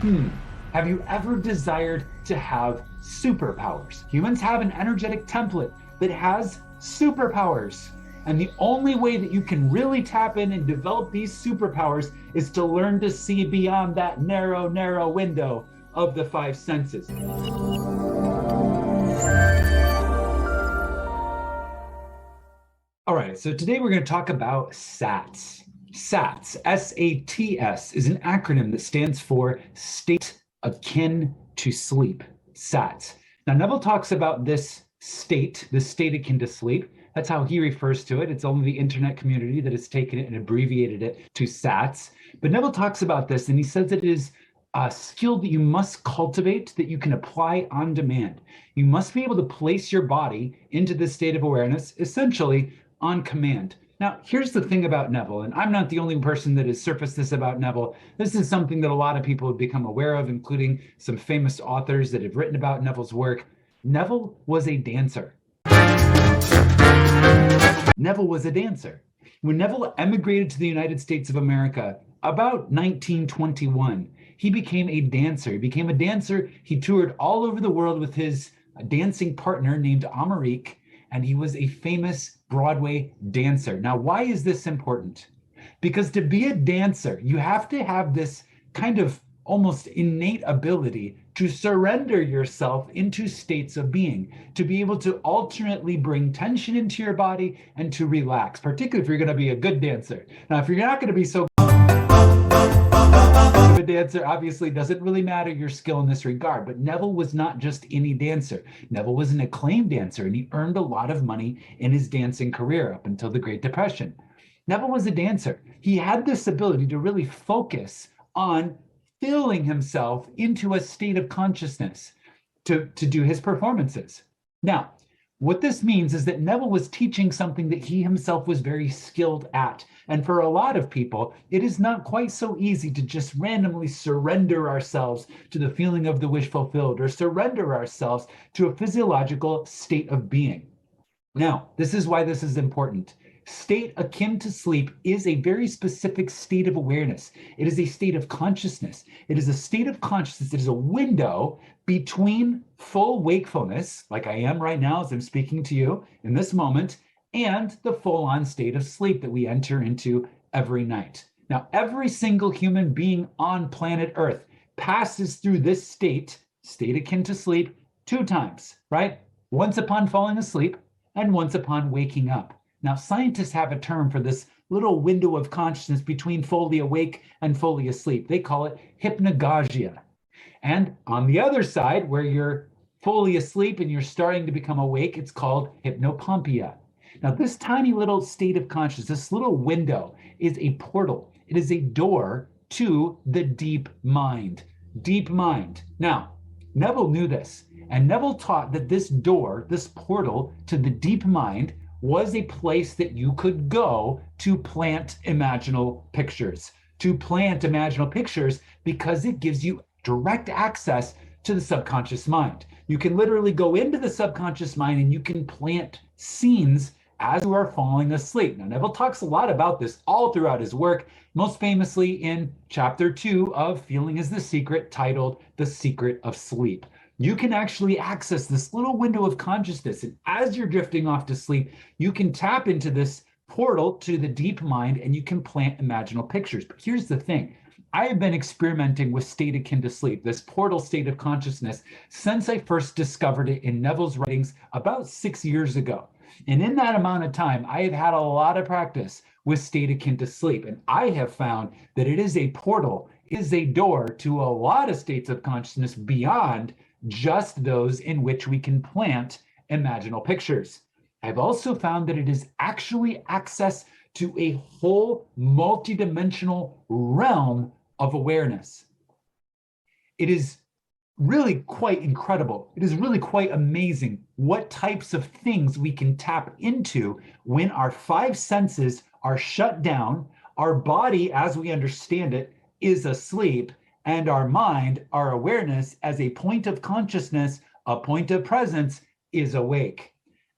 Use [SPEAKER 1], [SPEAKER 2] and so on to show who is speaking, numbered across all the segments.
[SPEAKER 1] Hmm. Have you ever desired to have superpowers? Humans have an energetic template that has superpowers. And the only way that you can really tap in and develop these superpowers is to learn to see beyond that narrow, narrow window of the five senses. All right, so today we're going to talk about S.A.T.S. S.A.T.S, S-A-T-S, is an acronym that stands for State Akin to Sleep, S.A.T.S. Now, Neville talks about this state akin to sleep. That's how he refers to it. It's only the internet community that has taken it and abbreviated it to S.A.T.S. But Neville talks about this, and he says it is a skill that you must cultivate, that you can apply on demand. You must be able to place your body into this state of awareness, essentially on command. Now, here's the thing about Neville, and I'm not the only person that has surfaced this about Neville. This is something that a lot of people have become aware of, including some famous authors that have written about Neville's work. Neville was a dancer. Neville was a dancer. When Neville emigrated to the United States of America about 1921, he became a dancer. He toured all over the world with his dancing partner named Amarique, and he was a famous Broadway dancer. Now, why is this important? Because to be a dancer, you have to have this kind of almost innate ability to surrender yourself into states of being, to be able to alternately bring tension into your body and to relax, particularly if you're going to be a good dancer. Now, if you're not going to be so a dancer, obviously doesn't really matter your skill in this regard. But Neville was not just any dancer. Neville was an acclaimed dancer, and he earned a lot of money in his dancing career up until the Great Depression. Neville was a dancer. He had this ability to really focus on filling himself into a state of consciousness to do his performances. Now, what this means is that Neville was teaching something that he himself was very skilled at. And for a lot of people, it is not quite so easy to just randomly surrender ourselves to the feeling of the wish fulfilled or surrender ourselves to a physiological state of being. Now, this is why this is important. State akin to sleep is a very specific state of awareness. It is a state of consciousness. It is a state of consciousness. It is a window between full wakefulness, like I am right now as I'm speaking to you in this moment, and the full-on state of sleep that we enter into every night. Now, every single human being on planet Earth passes through this state akin to sleep, 2 times, right? Once upon falling asleep and once upon waking up. Now, scientists have a term for this little window of consciousness between fully awake and fully asleep. They call it hypnagogia. And on the other side, where you're fully asleep and you're starting to become awake, it's called hypnopompia. Now, this tiny little state of consciousness, this little window, is a portal. It is a door to the deep mind. Deep mind. Now, Neville knew this, and Neville taught that this door, this portal to the deep mind, was a place that you could go to plant imaginal pictures. Because it gives you direct access to the subconscious mind. You can literally go into the subconscious mind and you can plant scenes as you are falling asleep. Now, Neville talks a lot about this all throughout his work, most famously in chapter 2 of Feeling is the Secret, titled The Secret of Sleep. You can actually access this little window of consciousness, and as you're drifting off to sleep, you can tap into this portal to the deep mind and you can plant imaginal pictures. But here's the thing. I have been experimenting with state akin to sleep, this portal state of consciousness, since I first discovered it in Neville's writings about 6 years ago. And in that amount of time, I have had a lot of practice with state akin to sleep. And I have found that it is a portal, is a door to a lot of states of consciousness beyond just those in which we can plant imaginal pictures. I've also found that it is actually access to a whole multidimensional realm of awareness. It is really quite incredible. It is really quite amazing what types of things we can tap into when our 5 senses are shut down, our body, as we understand it, is asleep, and our mind, our awareness as a point of consciousness, a point of presence, is awake.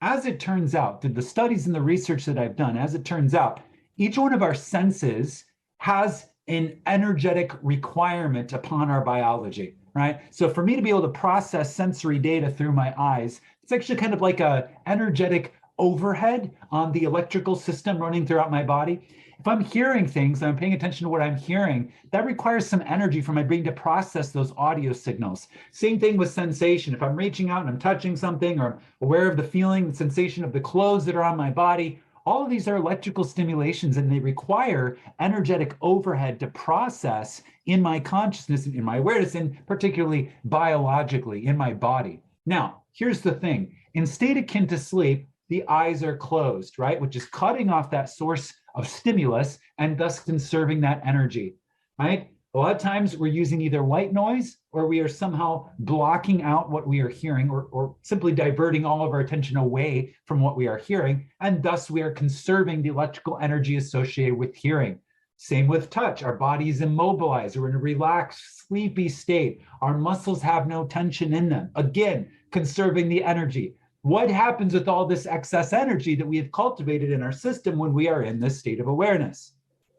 [SPEAKER 1] As it turns out, through the studies and the research that I've done, as it turns out, each one of our senses has an energetic requirement upon our biology, right? So for me to be able to process sensory data through my eyes, it's actually kind of like a energetic overhead on the electrical system running throughout my body. If I'm hearing things, I'm paying attention to what I'm hearing, that requires some energy for my brain to process those audio signals. Same thing with sensation. If I'm reaching out and I'm touching something, or I'm aware of the feeling, the sensation of the clothes that are on my body, all of these are electrical stimulations, and they require energetic overhead to process in my consciousness and in my awareness, and particularly biologically in my body. Now, here's the thing. In state akin to sleep, the eyes are closed, right? Which is cutting off that source of stimulus and thus conserving that energy, right? A lot of times we're using either white noise, or we are somehow blocking out what we are hearing, or simply diverting all of our attention away from what we are hearing. And thus we are conserving the electrical energy associated with hearing. Same with touch. Our body is immobilized. We're in a relaxed, sleepy state. Our muscles have no tension in them. Again, conserving the energy. What happens with all this excess energy that we have cultivated in our system when we are in this state of awareness?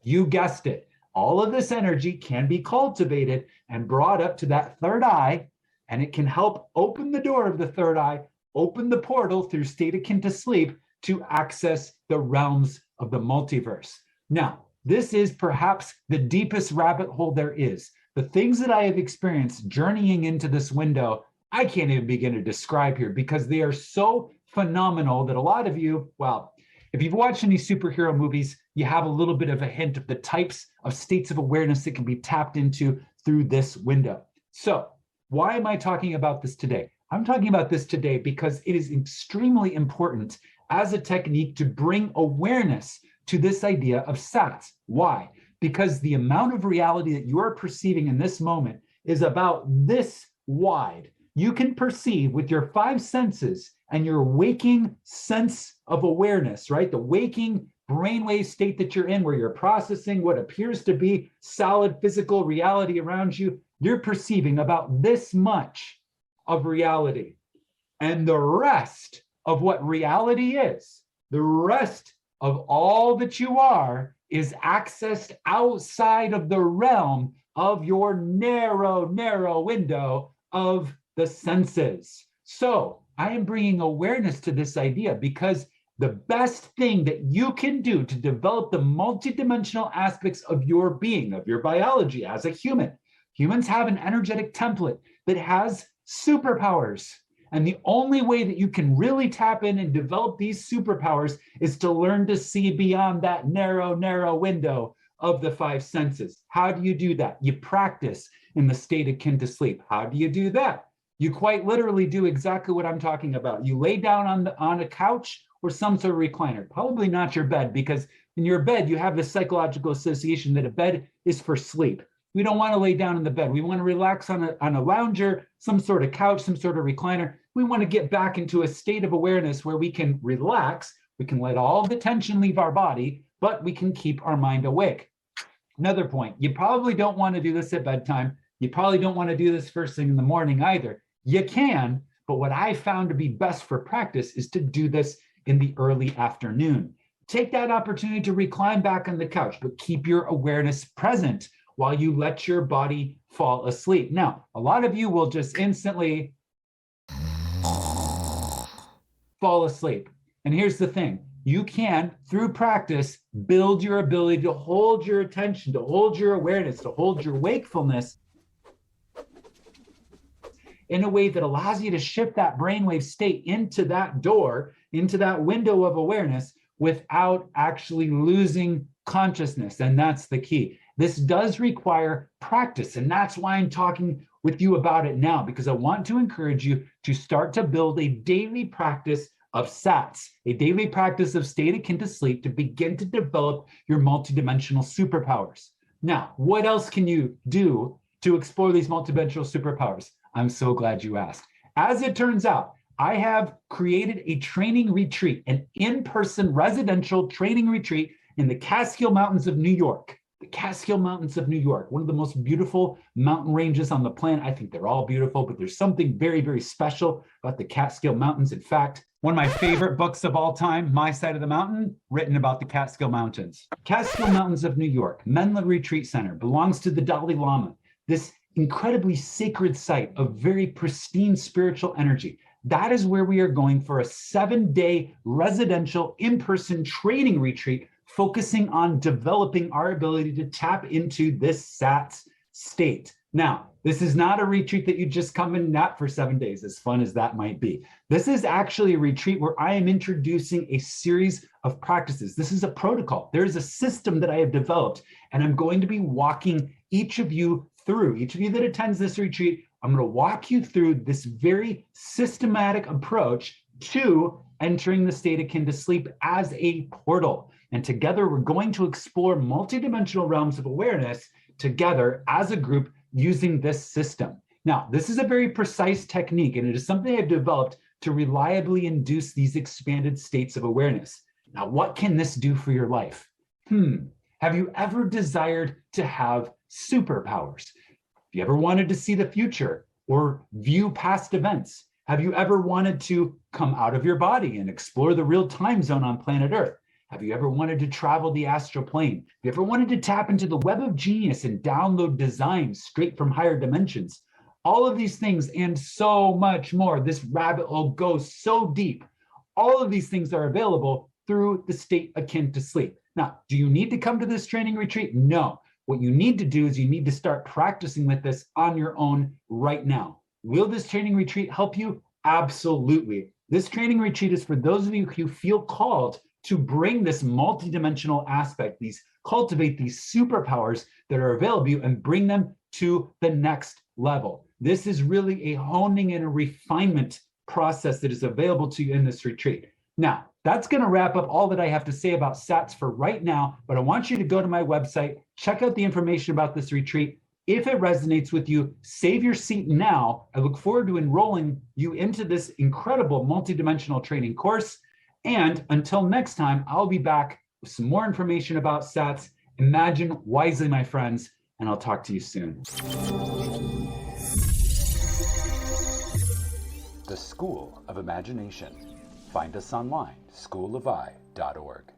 [SPEAKER 1] You guessed it. All of this energy can be cultivated and brought up to that third eye, and it can help open the door of the third eye, open the portal through state akin to sleep to access the realms of the multiverse. Now, this is perhaps the deepest rabbit hole there is. The things that I have experienced journeying into this window, I can't even begin to describe here, because they are so phenomenal that a lot of you, well, if you've watched any superhero movies, you have a little bit of a hint of the types of states of awareness that can be tapped into through this window. So why am I talking about this today? I'm talking about this today because it is extremely important as a technique to bring awareness to this idea of S.A.T.S. Why? Because the amount of reality that you are perceiving in this moment is about this wide. You can perceive with your five senses and your waking sense of awareness, right? The waking brainwave state that you're in, where you're processing what appears to be solid physical reality around you. You're perceiving about this much of reality. And the rest of what reality is, the rest of all that you are, is accessed outside of the realm of your narrow window of the senses. So I am bringing awareness to this idea because the best thing that you can do to develop the multidimensional aspects of your being, of your biology as a human, humans have an energetic template that has superpowers. And the only way that you can really tap in and develop these superpowers is to learn to see beyond that narrow window of the five senses. How do you do that? You practice in the state akin to sleep. How do you do that? You quite literally do exactly what I'm talking about. You lay down on a couch or some sort of recliner, probably not your bed, because in your bed, you have this psychological association that a bed is for sleep. We don't want to lay down in the bed. We want to relax on a lounger, some sort of couch, some sort of recliner. We want to get back into a state of awareness where we can relax. We can let all the tension leave our body, but we can keep our mind awake. Another point, you probably don't want to do this at bedtime. You probably don't want to do this first thing in the morning either. You can, but what I found to be best for practice is to do this in the early afternoon. Take that opportunity to recline back on the couch, but keep your awareness present while you let your body fall asleep. Now, a lot of you will just instantly fall asleep. And here's the thing. You can, through practice, build your ability to hold your attention, to hold your awareness, to hold your wakefulness in a way that allows you to shift that brainwave state into that door, into that window of awareness without actually losing consciousness. And that's the key. This does require practice. And that's why I'm talking with you about it now, because I want to encourage you to start to build a daily practice of S.A.T.S, a daily practice of state akin to sleep, to begin to develop your multidimensional superpowers. Now, what else can you do to explore these multidimensional superpowers? I'm so glad you asked. As it turns out, I have created a training retreat, an in-person residential training retreat in the Catskill Mountains of New York. The Catskill Mountains of New York, one of the most beautiful mountain ranges on the planet. I think they're all beautiful, but there's something very, very special about the Catskill Mountains. In fact, one of my favorite books of all time, My Side of the Mountain, written about the Catskill Mountains. Catskill Mountains of New York, Menla Retreat Center, belongs to the Dalai Lama, this incredibly sacred site of very pristine spiritual energy. That is where we are going for a 7-day residential in-person training retreat focusing on developing our ability to tap into this S.A.T.S state. Now, this is not a retreat that you just come and nap for 7 days, as fun as that might be. This is actually a retreat where I am introducing a series of practices. This is a protocol. There is a system that I have developed, and I'm going to be walking each of you through. Each of you that attends this retreat, I'm going to walk you through this very systematic approach to entering the state akin to sleep as a portal. And together, we're going to explore multidimensional realms of awareness together as a group using this system. Now, this is a very precise technique, and it is something I've developed to reliably induce these expanded states of awareness. Now, what can this do for your life? Have you ever desired to have superpowers? Have you ever wanted to see the future or view past events? Have you ever wanted to come out of your body and explore the real time zone on planet Earth? Have you ever wanted to travel the astral plane? Have you ever wanted to tap into the web of genius and download designs straight from higher dimensions? All of these things and so much more. This rabbit hole goes so deep. All of these things are available through the state akin to sleep. Now, do you need to come to this training retreat? No. What you need to do is you need to start practicing with this on your own right now. Will this training retreat help you? Absolutely. This training retreat is for those of you who feel called to bring this multidimensional aspect, cultivate these superpowers that are available to you and bring them to the next level. This is really a honing and a refinement process that is available to you in this retreat. Now, that's going to wrap up all that I have to say about S.A.T.S for right now, but I want you to go to my website, check out the information about this retreat. If it resonates with you, save your seat now. I look forward to enrolling you into this incredible multidimensional training course. And until next time, I'll be back with some more information about S.A.T.S. Imagine wisely, my friends, and I'll talk to you soon.
[SPEAKER 2] The School of Imagination. Find us online, schoolofI.org.